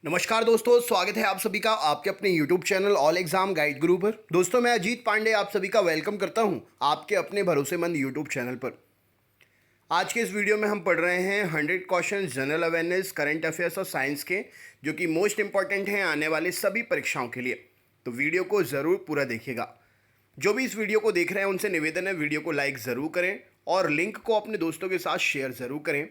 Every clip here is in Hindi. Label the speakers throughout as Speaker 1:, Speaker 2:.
Speaker 1: नमस्कार दोस्तों, स्वागत है आप सभी का आपके अपने YouTube channel all exam guide गुरु पर। दोस्तों, मैं अजीत पांडे आप सभी का वेलकम करता हूं आपके अपने भरोसेमंद YouTube चैनल पर। आज के इस वीडियो में हम पढ़ रहे हैं 100 question general awareness, current affairs और साइंस के, जो कि मोस्ट इंपॉर्टेंट हैं आने वाले सभी परीक्षाओं के लिए। तो वीडियो को ज़रूर पूरा देखिएगा। जो भी इस वीडियो को देख रहे हैं उनसे निवेदन है, वीडियो को लाइक ज़रूर करें और लिंक को अपने दोस्तों के साथ शेयर ज़रूर करें।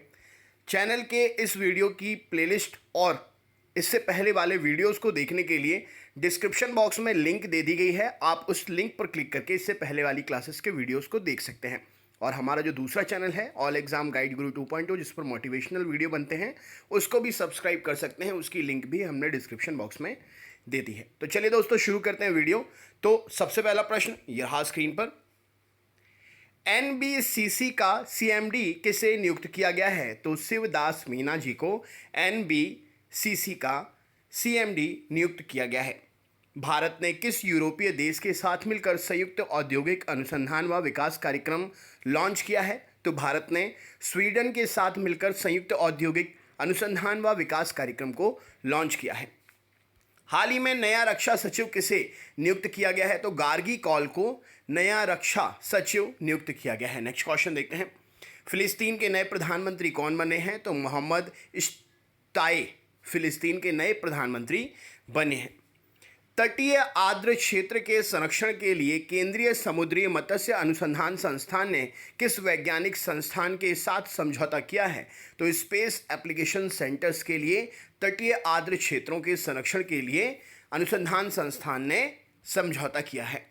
Speaker 1: चैनल के इस वीडियो की प्लेलिस्ट और इससे पहले वाले वीडियोस को देखने के लिए डिस्क्रिप्शन बॉक्स में लिंक दे दी गई है। आप उस लिंक पर क्लिक करके इससे पहले वाली क्लासेस के वीडियोस को देख सकते हैं। और हमारा जो दूसरा चैनल है ऑल एग्जाम गाइड गुरु 2.0, जिस पर मोटिवेशनल वीडियो बनते हैं, उसको भी सब्सक्राइब कर सकते हैं। उसकी लिंक भी हमने डिस्क्रिप्शन बॉक्स में दे दी है। तो चलिए दोस्तों, शुरू करते हैं वीडियो। तो सबसे पहला प्रश्न यहाँ स्क्रीन पर, एनबीसीसी का सीएमडी किसे नियुक्त किया गया है? तो शिवदास मीना जी को एनबीसीसी का सीएमडी नियुक्त किया गया है। भारत ने किस यूरोपीय देश के साथ मिलकर संयुक्त औद्योगिक अनुसंधान व विकास कार्यक्रम लॉन्च किया है? तो भारत ने स्वीडन के साथ मिलकर संयुक्त औद्योगिक अनुसंधान व विकास कार्यक्रम को लॉन्च किया है। हाल ही में नया रक्षा सचिव किसे नियुक्त किया गया है? तो गार्गी कॉल को नया रक्षा सचिव नियुक्त किया गया है। नेक्स्ट क्वेश्चन देखते हैं, फिलिस्तीन के नए प्रधानमंत्री कौन बने हैं? तो मोहम्मद इश्ताए फिलिस्तीन के नए प्रधानमंत्री बने हैं। तटीय आर्द्र क्षेत्र के संरक्षण के लिए केंद्रीय समुद्री मत्स्य अनुसंधान संस्थान ने किस वैज्ञानिक संस्थान के साथ समझौता किया है? तो स्पेस एप्लीकेशन सेंटर्स के लिए तटीय आर्द्र क्षेत्रों के संरक्षण के लिए अनुसंधान संस्थान ने समझौता किया है।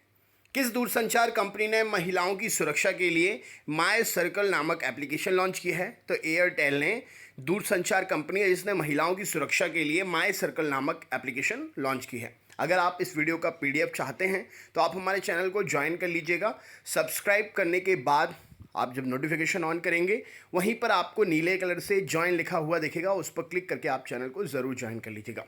Speaker 1: किस दूरसंचार कंपनी ने महिलाओं की सुरक्षा के लिए माय सर्कल नामक एप्लीकेशन लॉन्च की है? तो एयरटेल ने दूरसंचार कंपनी है जिसने महिलाओं की सुरक्षा के लिए माय सर्कल नामक एप्लीकेशन लॉन्च की है। अगर आप इस वीडियो का पीडीएफ चाहते हैं तो आप हमारे चैनल को ज्वाइन कर लीजिएगा। सब्सक्राइब करने के बाद आप जब नोटिफिकेशन ऑन करेंगे वहीं पर आपको नीले कलर से ज्वाइन लिखा हुआ दिखेगा, उस पर क्लिक करके आप चैनल को ज़रूर ज्वाइन कर लीजिएगा।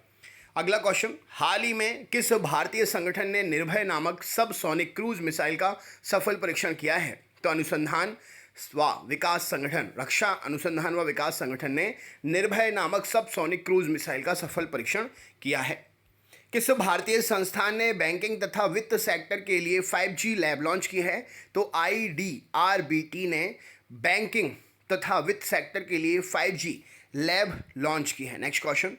Speaker 1: अगला क्वेश्चन, हाल ही में किस भारतीय संगठन ने निर्भय नामक सब सोनिक क्रूज मिसाइल का सफल परीक्षण किया है? तो अनुसंधान व विकास संगठन, रक्षा अनुसंधान व विकास संगठन ने निर्भय नामक सब सोनिक क्रूज मिसाइल का सफल परीक्षण किया है। किस भारतीय संस्थान ने बैंकिंग तथा वित्त सेक्टर के लिए 5G लैब लॉन्च की है? तो IDRBT ने बैंकिंग तथा वित्त सेक्टर के लिए 5G लैब लॉन्च की है। Next question,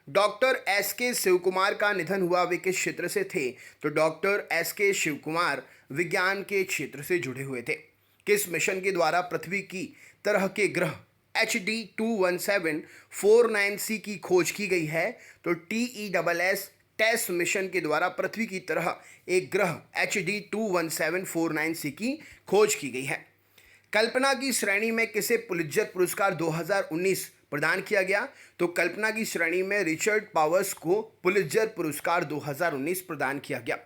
Speaker 1: doctor SK Shivakumar का निधन हुआ, वे किस क्षेत्र से थे? तो डॉक्टर SK शिवकुमार विज्ञान के क्षेत्र से जुड़े हुए थे। किस मिशन के द्वारा पृथ्वी की तरह के ग्रह HD 21749C की खोज की गई है? तो TESS टेस्ट मिशन के द्वारा पृथ्वी की तरह एक ग्रह HD 21749C की खोज की गई है। कल्पना की श्रेणी में किसे पुलित्जर पुरस्कार 2019 प्रदान किया गया? तो कल्पना की श्रेणी में रिचर्ड पावर्स को पुलित्जर पुरस्कार 2019 प्रदान किया गया।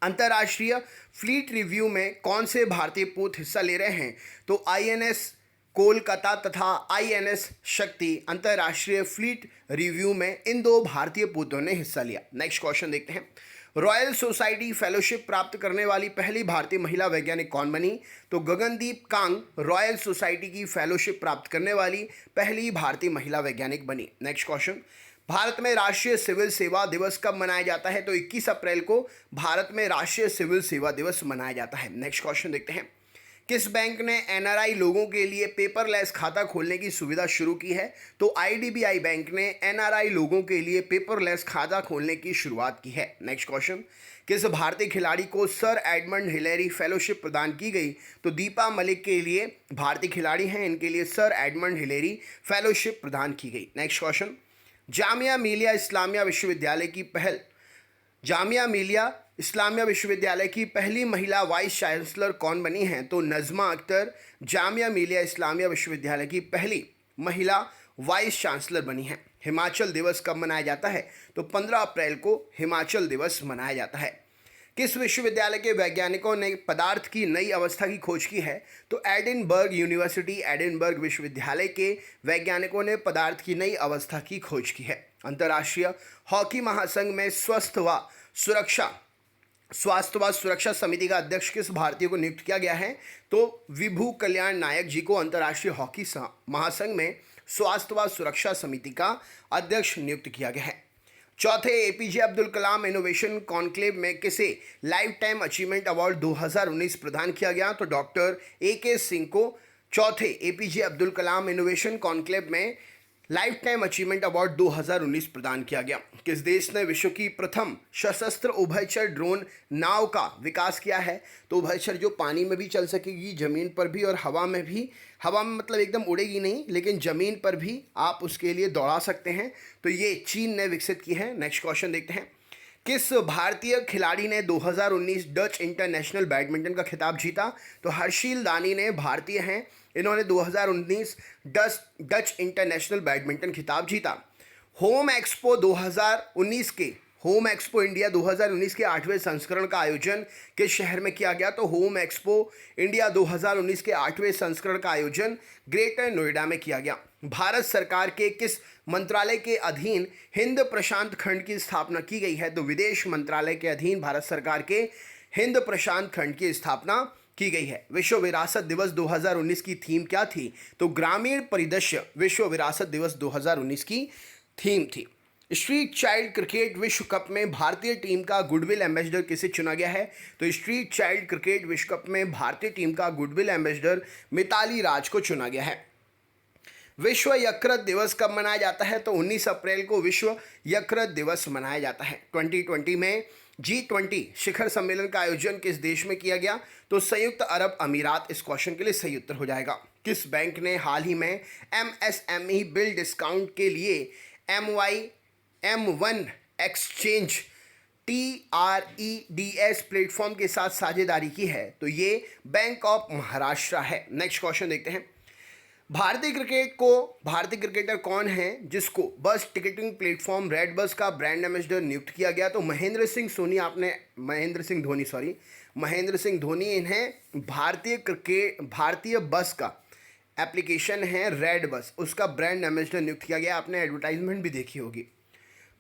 Speaker 1: अंतर्राष्ट्रीय फ्लीट रिव्यू में कौन से भारतीय पोत हिस्सा ले रहे हैं? तो INS कोलकाता तथा INS शक्ति अंतर्राष्ट्रीय फ्लीट रिव्यू में इन दो भारतीय पोतों ने हिस्सा लिया। नेक्स्ट क्वेश्चन देखते हैं, रॉयल सोसाइटी फेलोशिप प्राप्त करने वाली पहली भारतीय महिला वैज्ञानिक कौन बनी? तो गगनदीप कांग रॉयल सोसाइटी की फेलोशिप प्राप्त करने वाली पहली भारतीय महिला वैज्ञानिक बनी। नेक्स्ट क्वेश्चन, भारत में राष्ट्रीय सिविल सेवा दिवस कब मनाया जाता है? तो 21 अप्रैल को भारत में राष्ट्रीय सिविल सेवा दिवस मनाया जाता है। नेक्स्ट क्वेश्चन देखते हैं, किस बैंक ने NRI लोगों के लिए पेपरलेस खाता खोलने की सुविधा शुरू की है? तो IDBI बैंक ने NRI लोगों के लिए पेपरलेस खाता खोलने की शुरुआत की है। नेक्स्ट क्वेश्चन, किस भारतीय खिलाड़ी को सर एडमंड हिलेरी फेलोशिप प्रदान की गई? तो दीपा मलिक के लिए भारतीय खिलाड़ी हैं, इनके लिए सर एडमंड हिलेरी फेलोशिप प्रदान की गई। नेक्स्ट क्वेश्चन, जामिया मिलिया इस्लामिया विश्वविद्यालय की जामिया मिलिया इस्लामिया विश्वविद्यालय की पहली महिला वाइस चांसलर कौन बनी हैं? तो नज़मा अख्तर जामिया मिलिया इस्लामिया विश्वविद्यालय की पहली महिला वाइस चांसलर बनी हैं। हिमाचल दिवस कब मनाया जाता है? तो 15 अप्रैल को हिमाचल दिवस मनाया जाता है। किस विश्वविद्यालय के वैज्ञानिकों ने पदार्थ की नई अवस्था की खोज की है? तो एडिनबर्ग यूनिवर्सिटी एडिनबर्ग विश्वविद्यालय के वैज्ञानिकों ने पदार्थ की नई अवस्था की खोज की है। अंतर्राष्ट्रीय हॉकी महासंघ में स्वास्थ्य व सुरक्षा समिति का अध्यक्ष किस भारतीय को नियुक्त किया गया है? तो विभू कल्याण नायक जी को अंतर्राष्ट्रीय हॉकी महासंघ में स्वास्थ्य व सुरक्षा समिति का अध्यक्ष नियुक्त किया गया है। चौथे APJ Abdul Kalam innovation conclave में किसे लाइफ टाइम अचीवमेंट अवार्ड 2019 प्रदान किया गया? तो डॉक्टर AK सिंह को चौथे APJ Abdul Kalam innovation conclave में लाइफ टाइम अचीवमेंट अवार्ड 2019 प्रदान किया गया। किस देश ने विश्व की प्रथम सशस्त्र उभयचर ड्रोन नाव का विकास किया है? तो उभयचर जो पानी में भी चल सकेगी, जमीन पर भी और हवा में भी। हवा में मतलब एकदम उड़ेगी नहीं, लेकिन जमीन पर भी आप उसके लिए दौड़ा सकते हैं। तो ये चीन ने विकसित की है। नेक्स्ट क्वेश्चन देखते हैं। किस भारतीय खिलाड़ी ने 2019 डच इंटरनेशनल बैडमिंटन का खिताब जीता? तो हर्षिल दानी ने भारतीय हैं, इन्होंने 2019 डच इंटरनेशनल बैडमिंटन खिताब जीता। होम एक्सपो 2019 के होम एक्सपो इंडिया 2019 के 8वें संस्करण का आयोजन किस शहर में किया गया? तो होम एक्सपो इंडिया 2019 के 8वें संस्करण का आयोजन ग्रेटर नोएडा में किया गया। भारत सरकार के किस मंत्रालय के अधीन हिंद प्रशांत खंड की स्थापना की गई है? तो विदेश मंत्रालय के अधीन भारत सरकार के हिंद प्रशांत खंड की स्थापना की गई है। विश्व विरासत दिवस 2019 की थीम क्या थी? तो ग्रामीण परिदृश्य विश्व विरासत दिवस 2019 की थीम थी। स्ट्रीट चाइल्ड क्रिकेट विश्व कप में भारतीय टीम का गुडविल एम्बेसडर किसे चुना गया है? तो स्ट्रीट चाइल्ड क्रिकेट विश्व कप में भारतीय टीम का गुडविल एम्बेसडर मिताली राज को चुना गया है। विश्व यकृत दिवस कब मनाया जाता है? तो 19 अप्रैल को विश्व यकृत दिवस मनाया जाता है। 2020 में G20 शिखर सम्मेलन का आयोजन किस देश में किया गया? तो संयुक्त अरब अमीरात। इस क्वेश्चन के लिए सही उत्तर हो जाएगा। किस बैंक ने हाल ही में MSME बिल डिस्काउंट के लिए M1 एक्सचेंज TREDS प्लेटफॉर्म के साथ साझेदारी की है? तो ये बैंक ऑफ महाराष्ट्र है। नेक्स्ट क्वेश्चन देखते हैं। भारतीय क्रिकेटर कौन है जिसको बस टिकटिंग प्लेटफॉर्म रेड बस का ब्रांड एम्बेसडर नियुक्त किया गया? तो महेंद्र सिंह धोनी इन्हें भारतीय बस का एप्लीकेशन है रेड बस, उसका ब्रांड एम्बेसडर नियुक्त किया गया। आपने एडवर्टाइजमेंट भी देखी होगी।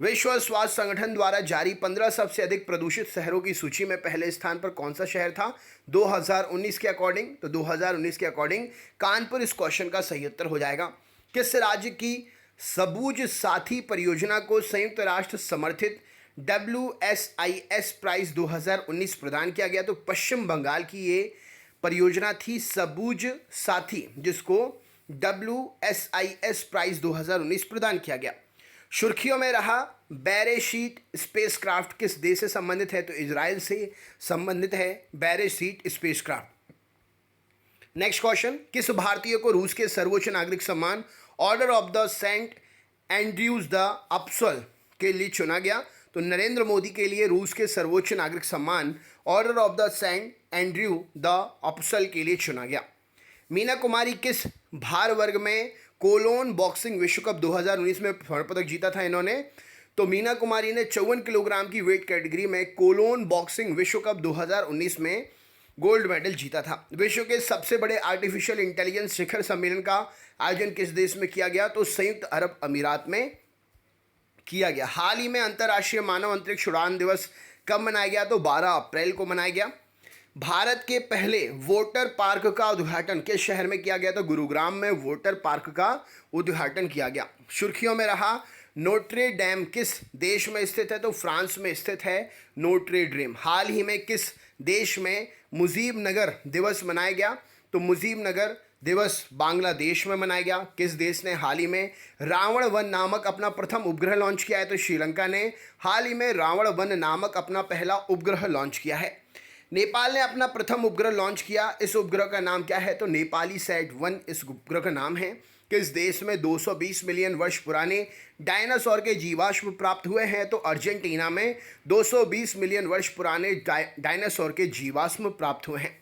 Speaker 1: विश्व स्वास्थ्य संगठन द्वारा जारी 15 सबसे अधिक प्रदूषित शहरों की सूची में पहले स्थान पर कौन सा शहर था 2019 के अकॉर्डिंग? तो 2019 के अकॉर्डिंग कानपुर इस क्वेश्चन का सही उत्तर हो जाएगा। किस राज्य की सबूज साथी परियोजना को संयुक्त राष्ट्र समर्थित WSIS प्राइज 2019 प्रदान किया गया? तो पश्चिम बंगाल की ये परियोजना थी सबूज साथी, जिसको WSIS प्राइज 2019 प्रदान किया गया। सुर्खियों में रहा बेरेशीट स्पेसक्राफ्ट किस देश से संबंधित है? तो इजराइल से संबंधित है बेरेशीट स्पेसक्राफ्ट। Next question. किस भारतीय को रूस के सर्वोच्च नागरिक सम्मान Order of the Saint Andrews the Apostle के लिए चुना गया? तो नरेंद्र मोदी के लिए रूस के सर्वोच्च नागरिक सम्मान Order of the Saint Andrew the Apostle के लिए चुना गया। मीना कुमारी किस भार वर्ग में कोलोन बॉक्सिंग विश्व कप 2019 में स्वर्ण पदक जीता था इन्होंने? तो मीना कुमारी ने 54 किलोग्राम की वेट कैटेगरी में कोलोन बॉक्सिंग विश्व कप 2019 में गोल्ड मेडल जीता था। विश्व के सबसे बड़े आर्टिफिशियल इंटेलिजेंस शिखर सम्मेलन का आयोजन किस देश में किया गया? तो संयुक्त अरब अमीरात में किया गया। हाल ही में अंतर्राष्ट्रीय मानव अंतरिक्ष उड़ान दिवस कब मनाया गया? तो 12 अप्रैल को मनाया गया। भारत के पहले वोटर पार्क का उद्घाटन किस शहर में किया गया? तो गुरुग्राम में वोटर पार्क का उद्घाटन किया गया। सुर्खियों में रहा नोट्रे डैम किस देश में स्थित है? तो फ्रांस में स्थित है नोट्रे डेम। हाल ही में किस देश में मुजीब नगर दिवस मनाया गया? तो मुजीब नगर दिवस बांग्लादेश में मनाया गया। किस देश ने हाल ही में रावण वन नामक अपना प्रथम उपग्रह लॉन्च किया है? तो श्रीलंका ने हाल ही में रावण वन नामक अपना पहला उपग्रह लॉन्च किया है। नेपाल ने अपना प्रथम उपग्रह लॉन्च किया, इस उपग्रह का नाम क्या है? तो नेपाली सैट 1 इस उपग्रह का नाम है। किस देश में 220 मिलियन वर्ष पुराने डायनासोर के जीवाश्म प्राप्त हुए हैं? तो अर्जेंटीना में 220 मिलियन वर्ष पुराने डायनासोर के जीवाश्म प्राप्त हुए हैं।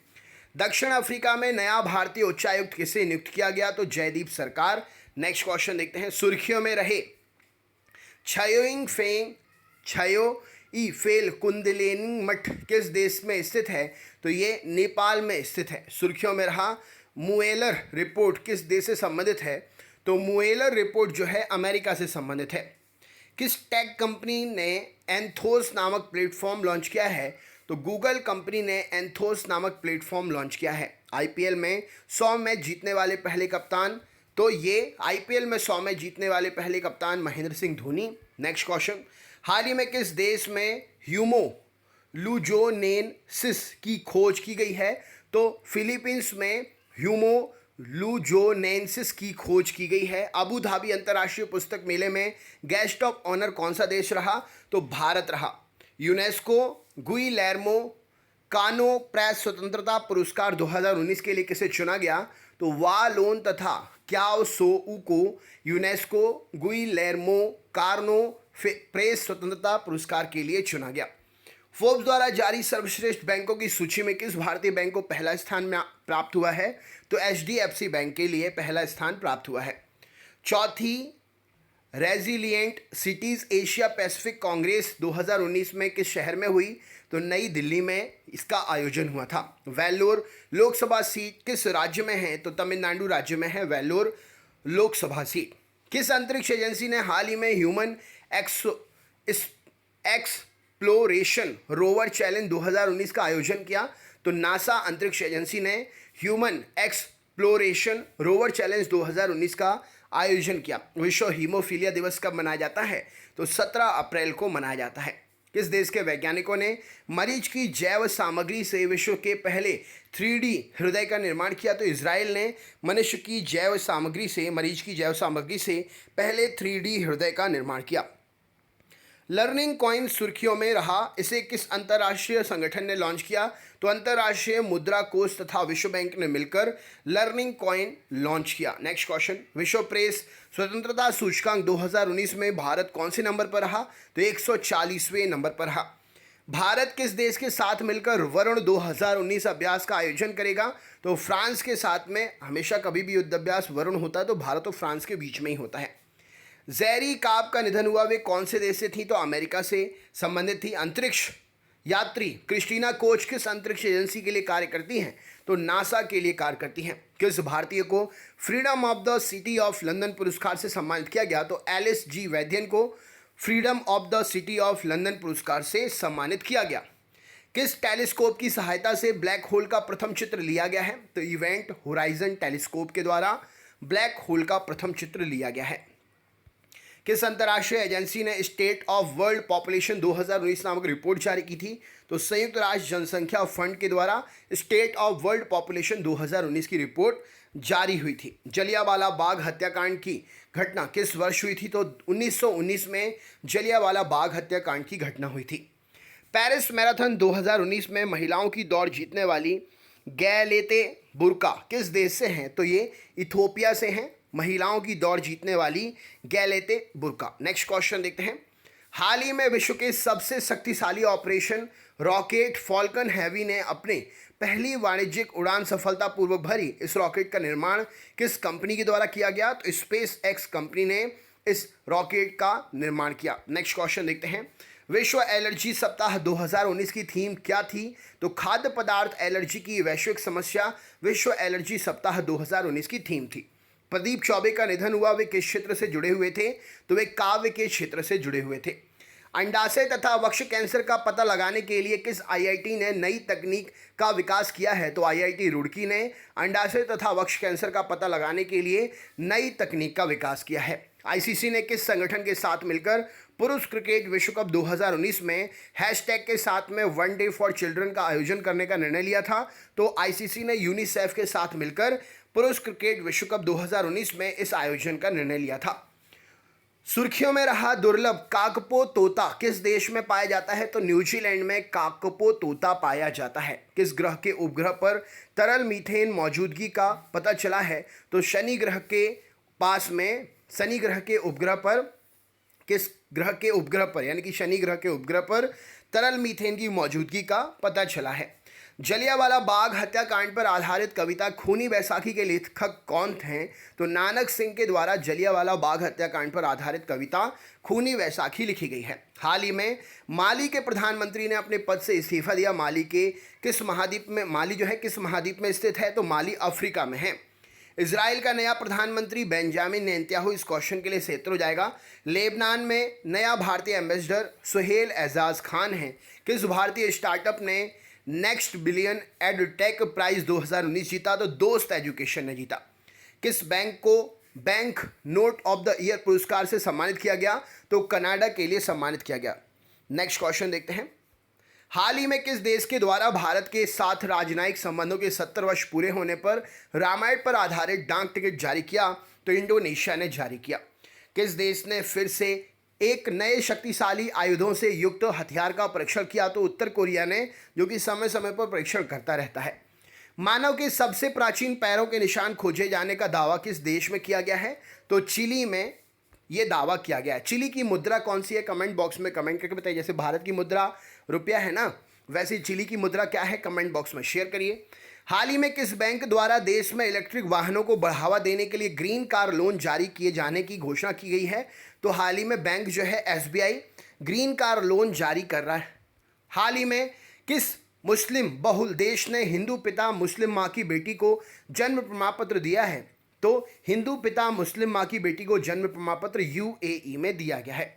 Speaker 1: दक्षिण अफ्रीका में नया भारतीय उच्चायुक्त किसे नियुक्त किया गया? तो जयदीप सरकार। नेक्स्ट क्वेश्चन देखते हैं। सुर्खियों में रहे छयो ई फेल कुंडलिनी मठ किस देश में स्थित है? तो ये नेपाल में स्थित है। सुर्खियों में रहा मुएलर रिपोर्ट किस देश से संबंधित है? तो मुएलर रिपोर्ट जो है अमेरिका से संबंधित है। किस टेक कंपनी ने एंथोस नामक प्लेटफॉर्म लॉन्च किया है? तो गूगल कंपनी ने एंथोस नामक प्लेटफॉर्म लॉन्च किया है। IPL में 100 मैच जीतने वाले पहले कप्तान तो ये आईपीएल में 100 मैच जीतने वाले पहले कप्तान महेंद्र सिंह धोनी। नेक्स्ट क्वेश्चन, हाल ही में किस देश में ह्यूमोलुजोनेंसिस की खोज की गई है? तो फिलीपींस में ह्यूमोलुजोनेंसिस की खोज की गई है। अबू धाबी अंतर्राष्ट्रीय पुस्तक मेले में गेस्ट ऑफ ऑनर कौन सा देश रहा? तो भारत रहा। यूनेस्को गुइलेर्मो कानो प्रेस स्वतंत्रता पुरस्कार 2019 के लिए किसे चुना गया? तो वा लोन तथा क्याओ सोऊ को यूनेस्को गुइलेर्मो कार्नो प्रेस स्वतंत्रता पुरस्कार के लिए चुना गया। फोर्ब्स द्वारा जारी सर्वश्रेष्ठ बैंकों की सूची में किस भारतीय बैंक को पहला स्थान में प्राप्त हुआ है? तो एचडीएफसी बैंक के लिए पहला स्थान प्राप्त हुआ है। चौथी resilient cities Asia Pacific Congress 2019 में किस शहर में हुई? तो नई दिल्ली में इसका आयोजन हुआ था। वेल्लोर लोकसभा सीट किस राज्य में है? तो तमिलनाडु राज्य में है वेल्लोर लोकसभा सीट। किस अंतरिक्ष एजेंसी ने हाल ही में ह्यूमन एक्सप्लोरेशन रोवर चैलेंज 2019 का आयोजन किया? तो नासा अंतरिक्ष एजेंसी ने ह्यूमन एक्सप्लोरेशन रोवर चैलेंज 2019 का आयोजन किया। विश्व हीमोफीलिया दिवस कब मनाया जाता है? तो 17 अप्रैल को मनाया जाता है। किस देश के वैज्ञानिकों ने मरीज की जैव सामग्री से विश्व के पहले 3D हृदय का निर्माण किया? तो इजराइल ने मनुष्य की जैव सामग्री से मरीज की जैव सामग्री से पहले 3D हृदय का निर्माण किया। लर्निंग कॉइन सुर्खियों में रहा, इसे किस अंतर्राष्ट्रीय संगठन ने लॉन्च किया? तो अंतर्राष्ट्रीय मुद्रा कोष तथा विश्व बैंक ने मिलकर लर्निंग कॉइन लॉन्च किया। नेक्स्ट क्वेश्चन, विश्व प्रेस स्वतंत्रता सूचकांक 2019 में भारत कौन से नंबर पर रहा? तो 140वें नंबर पर रहा। भारत किस देश के साथ मिलकर वरुण 2019 अभ्यास का आयोजन करेगा? तो फ्रांस के साथ में। हमेशा कभी भी युद्ध अभ्यास वरुण होता है तो भारत और फ्रांस के बीच में ही होता है। जैरी काब का निधन हुआ, वे कौन से देश से थी? तो अमेरिका से संबंधित थी। अंतरिक्ष यात्री क्रिस्टीना कोच किस अंतरिक्ष एजेंसी के लिए कार्य करती हैं? तो नासा के लिए कार्य करती हैं। किस भारतीय को freedom of the city of London पुरस्कार से सम्मानित किया गया? तो एलिस जी वैद्यन को freedom of the city of London पुरस्कार से सम्मानित किया गया। किस टेलीस्कोप की सहायता से ब्लैक होल का प्रथम चित्र लिया गया है? तो इवेंट होराइजन टेलीस्कोप के द्वारा ब्लैक होल का प्रथम चित्र लिया गया है। किस अंतर्राष्ट्रीय एजेंसी ने स्टेट ऑफ वर्ल्ड पॉपुलेशन 2019 नामक रिपोर्ट जारी की थी? तो संयुक्त राष्ट्र जनसंख्या फंड के द्वारा स्टेट ऑफ वर्ल्ड पॉपुलेशन 2019 की रिपोर्ट जारी हुई थी। जलियांवाला बाग हत्याकांड की घटना किस वर्ष हुई थी? तो 1919 में जलियांवाला बाग हत्याकांड की घटना हुई थी। पेरिस मैराथन 2019 में महिलाओं की दौड़ जीतने वाली गैलेते बुर्का किस देश से हैं? तो ये इथोपिया से हैं। महिलाओं की दौड़ जीतने वाली गैलेते बुर्का। नेक्स्ट क्वेश्चन देखते हैं, हाल ही में विश्व के सबसे शक्तिशाली ऑपरेशन रॉकेट फॉल्कन हैवी ने अपने पहली वाणिज्यिक उड़ान सफलतापूर्वक भरी। इस रॉकेट का निर्माण किस कंपनी के द्वारा किया गया? तो स्पेस एक्स कंपनी ने इस रॉकेट का निर्माण किया। नेक्स्ट क्वेश्चन देखते हैं, विश्व एलर्जी सप्ताह 2019 की थीम क्या थी? तो खाद्य पदार्थ एलर्जी की वैश्विक समस्या विश्व एलर्जी सप्ताह 2019 की थीम थी। प्रदीप चौबे का निधन हुआ, वे किस क्षेत्र से जुड़े हुए थे? तो वे काव्य के क्षेत्र से जुड़े हुए थे। अंडाशय तथा वक्ष कैंसर का पता लगाने के लिए किस आईआईटी ने नई तकनीक का विकास किया है? तो आईआईटी रुड़की ने अंडाशय तथा वक्ष कैंसर का पता लगाने के लिए नई तकनीक का विकास किया है। आईसीसी ने किस संगठन के साथ मिलकर पुरुष क्रिकेट विश्व कप 2019 में हैशटैग के साथ में वन डे फॉर चिल्ड्रन का आयोजन करने का निर्णय लिया था? तो आईसीसी ने यूनिसेफ के साथ मिलकर पुरुष क्रिकेट विश्व कप 2019 में इस आयोजन का निर्णय लिया था। सुर्खियों में रहा दुर्लभ काकपो तोता किस देश में पाया जाता है? तो न्यूजीलैंड में काकपो तोता पाया जाता है। किस ग्रह के उपग्रह पर तरल मीथेन मौजूदगी का पता चला है? तो शनि ग्रह के पास में शनि ग्रह के उपग्रह पर किस ग्रह के उपग्रह पर यानी कि शनि ग्रह के उपग्रह पर तरल मीथेन की मौजूदगी का पता चला है। जलियांवाला बाग हत्याकांड पर आधारित कविता खूनी बैसाखी के लेखक कौन थे? तो नानक सिंह के द्वारा जलियांवाला बाग हत्याकांड पर आधारित कविता खूनी बैसाखी लिखी गई है। हाल ही में माली के प्रधानमंत्री ने अपने पद से इस्तीफा दिया। माली के किस महाद्वीप में माली जो है किस महाद्वीप में स्थित है? तो माली अफ्रीका में है। इजराइल का नया प्रधानमंत्री बेंजामिन नेतन्याहू इस क्वेश्चन के लिए सेत्र हो जाएगा। लेबनान में नया भारतीय एम्बेसडर सुहेल एजाज खान हैं। किस भारतीय स्टार्टअप ने नेक्स्ट बिलियन एडटेक प्राइज 2019 जीता? तो दोस्त एजुकेशन ने जीता। किस बैंक को bank note of the year पुरस्कार से सम्मानित किया गया? तो कनाडा के लिए सम्मानित किया गया। नेक्स्ट क्वेश्चन देखते हैं। हाल ही में किस देश के द्वारा भारत के साथ राजनयिक संबंधों के 70 वर्ष पूरे होने पर रामायण पर आधारित डाक टिकट जारी किया? तो इंडोनेशिया ने जारी किया। किस देश ने फिर से एक नए शक्तिशाली आयुधों से युक्त हथियार का परीक्षण किया? तो उत्तर कोरिया ने, जो कि समय समय पर परीक्षण करता रहता है। मानव के सबसे प्राचीन पैरों के निशान खोजे जाने का दावा किस देश में किया गया है? तो चिली में यह दावा किया गया है। चिली की मुद्रा कौन सी है? कमेंट बॉक्स में कमेंट करके बताइए। जैसे भारत की मुद्रा रुपया है ना, वैसे चिली की मुद्रा क्या है? कमेंट बॉक्स में शेयर करिए। हाल ही में किस बैंक द्वारा देश में इलेक्ट्रिक वाहनों को बढ़ावा देने के लिए ग्रीन कार लोन जारी किए जाने की घोषणा की गई है? तो हाल ही में बैंक जो है SBI ग्रीन कार लोन जारी कर रहा है। हाल ही में किस मुस्लिम बहुल देश ने हिंदू पिता मुस्लिम मां की बेटी को जन्म प्रमाण पत्र दिया है? तो हिंदू पिता मुस्लिम मां की बेटी को जन्म प्रमाण पत्र UAE में दिया गया है।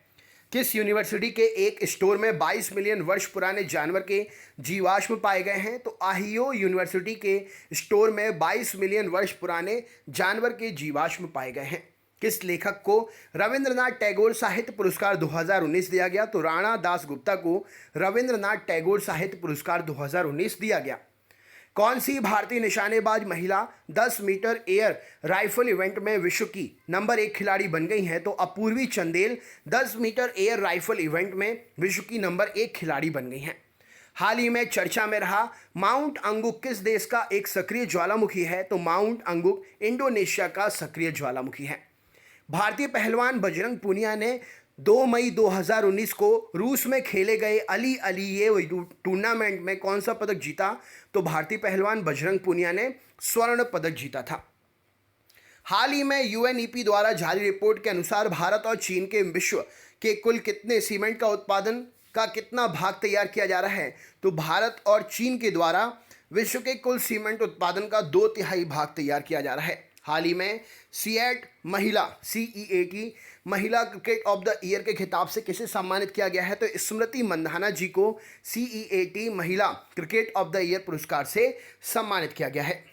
Speaker 1: किस यूनिवर्सिटी के एक स्टोर में 22 मिलियन वर्ष पुराने जानवर के जीवाश्म पाए गए हैं? तो आहियो यूनिवर्सिटी के स्टोर में 22 मिलियन वर्ष पुराने जानवर के जीवाश्म पाए गए हैं। किस लेखक को रविंद्रनाथ टैगोर साहित्य पुरस्कार 2019 दिया गया? तो राणा दासगुप्ता को रविंद्रनाथ टैगोर साहित्य पुरस्कार 2019 दिया गया। कौन सी भारतीय निशानेबाज महिला 10 मीटर एयर राइफल इवेंट में विश्व की नंबर 1 खिलाड़ी बन गई है? तो Apurvi Chandel 10 metre air rifle event में विश्व की नंबर 1 खिलाड़ी बन गई हैं। हाल ही में चर्चा में रहा माउंट अंगुक किस देश का एक सक्रिय ज्वालामुखी है? तो माउंट अंगुक इंडोनेशिया का सक्रिय ज्वालामुखी है। भारतीय पहलवान बजरंग पूनिया ने 2 मई 2019 को रूस में खेले गए अली अलीयेव टूर्नामेंट में कौन सा पदक जीता? तो भारतीय पहलवान बजरंग पूनिया ने स्वर्ण पदक जीता था। हाल ही में UNEP द्वारा जारी रिपोर्ट के अनुसार भारत और चीन के विश्व के कुल कितने सीमेंट का उत्पादन का कितना भाग तैयार किया जा रहा है? तो भारत और चीन के द्वारा विश्व के कुल सीमेंट उत्पादन का 2/3 भाग तैयार किया जा रहा है। हाल ही में CEAT महिला CEAT महिला क्रिकेट ऑफ द ईयर के खिताब से किसे सम्मानित किया गया है? तो स्मृति मंधाना जी को CEAT महिला क्रिकेट ऑफ द ईयर पुरस्कार से सम्मानित किया गया है।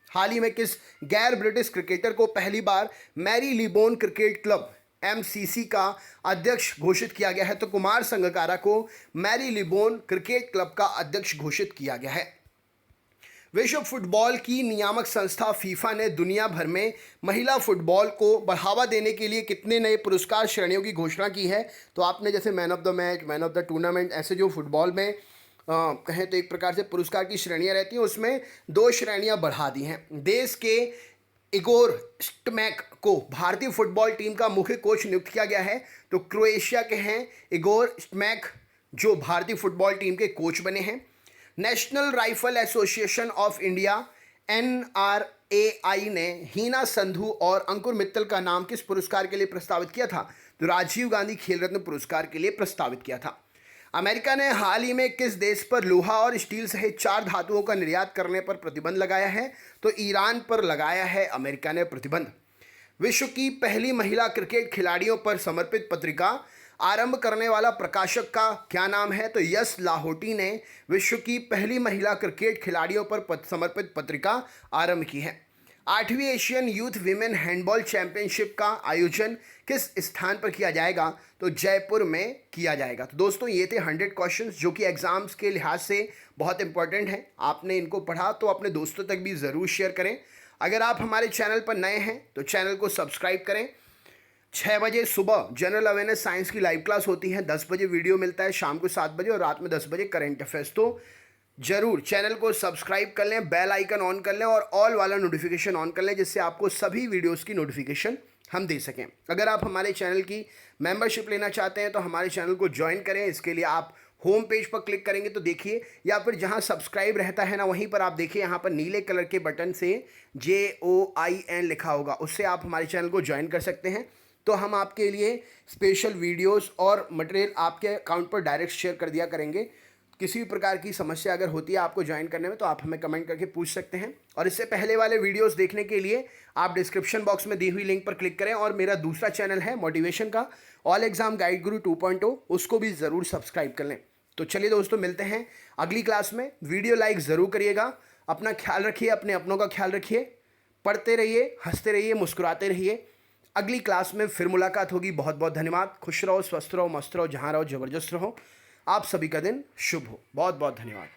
Speaker 1: हाल ही में किस गैर ब्रिटिश क्रिकेटर को पहली बार मैरी लिबोन क्रिकेट क्लब MCC का अध्यक्ष घोषित किया गया है? तो कुमार संगकारा को मैरी लिबोन क्रिकेट क्लब का अध्यक्ष घोषित किया गया है। विश्व फुटबॉल की नियामक संस्था फीफा ने दुनिया भर में महिला फुटबॉल को बढ़ावा देने के लिए कितने नए पुरस्कार श्रेणियों की घोषणा की है? तो आपने जैसे man of the match, man of the tournament, ऐसे जो फुटबॉल में कहें तो एक प्रकार से पुरस्कार की श्रेणियां रहती हैं, उसमें 2 श्रेणियां बढ़ा दी हैं। देश के इगोर स्टमैक को भारतीय फुटबॉल टीम का मुख्य कोच नियुक्त किया गया है। तो क्रोएशिया के हैं इगोर स्टमैक, जो भारतीय फुटबॉल टीम के कोच बने हैं। National rifle association of India NRAI ने हीना संधू और अंकुर मित्तल का नाम किस पुरस्कार के लिए प्रस्तावित किया था? तो राजीव गांधी खेल रत्न पुरस्कार के लिए प्रस्तावित किया था। अमेरिका ने हाल ही में किस देश पर लोहा और स्टील सहित 4 धातुओं का निर्यात करने पर प्रतिबंध लगाया है? तो ईरान पर लगाया है अमेरिका ने प्रतिबंध। विश्व की पहली महिला क्रिकेट खिलाड़ियों पर समर्पित पत्रिका आरंभ करने वाला प्रकाशक का क्या नाम है? तो यश लाहोटी ने विश्व की पहली महिला क्रिकेट खिलाड़ियों पर समर्पित पत्रिका आरंभ की है। 8वीं Asian youth women handball championship का आयोजन किस स्थान पर किया जाएगा? तो जयपुर में किया जाएगा। तो दोस्तों ये थे 100 क्वेश्चंस जो कि एग्जाम्स के लिहाज से बहुत इंपॉर्टेंट हैं। आपने इनको पढ़ा तो अपने दोस्तों तक भी ज़रूर शेयर करें। अगर आप हमारे चैनल पर नए हैं तो चैनल को सब्सक्राइब करें। 6 बजे सुबह जनरल अवेयरनेस साइंस की लाइव क्लास होती है, 10 बजे वीडियो मिलता है, शाम को 7 बजे और रात में 10 बजे करंट अफेयर्स। तो जरूर चैनल को सब्सक्राइब कर लें, बेल आइकन ऑन कर लें और ऑल वाला नोटिफिकेशन ऑन कर लें, जिससे आपको सभी वीडियोस की नोटिफिकेशन हम दे सकें। अगर आप हमारे चैनल की मेंबरशिप लेना चाहते हैं तो हमारे चैनल को ज्वाइन करें। इसके लिए आप होम पेज पर क्लिक करेंगे तो देखिए, या फिर जहां सब्सक्राइब रहता है ना वहीं पर आप देखिए, यहाँ पर नीले कलर के बटन से JOIN लिखा होगा, उससे आप हमारे चैनल को ज्वाइन कर सकते हैं। तो हम आपके लिए स्पेशल वीडियोस और मटेरियल आपके अकाउंट पर डायरेक्ट शेयर कर दिया करेंगे। किसी भी प्रकार की समस्या अगर होती है आपको ज्वाइन करने में तो आप हमें कमेंट करके पूछ सकते हैं। और इससे पहले वाले वीडियोस देखने के लिए आप डिस्क्रिप्शन बॉक्स में दी हुई लिंक पर क्लिक करें और मेरा दूसरा चैनल है मोटिवेशन का, ऑल एग्जाम गाइड गुरु 2.0, उसको भी ज़रूर सब्सक्राइब कर लें। तो चलिए दोस्तों, मिलते हैं अगली क्लास में। वीडियो लाइक ज़रूर करिएगा। अपना ख्याल रखिए, अपने अपनों का ख्याल रखिए, पढ़ते रहिए, हंसते रहिए, मुस्कुराते रहिए। अगली क्लास में फिर मुलाकात होगी। बहुत बहुत धन्यवाद। खुश रहो, स्वस्थ रहो, मस्त रहो, जहाँ रहो जबरदस्त रहो। आप सभी का दिन शुभ हो। बहुत बहुत धन्यवाद।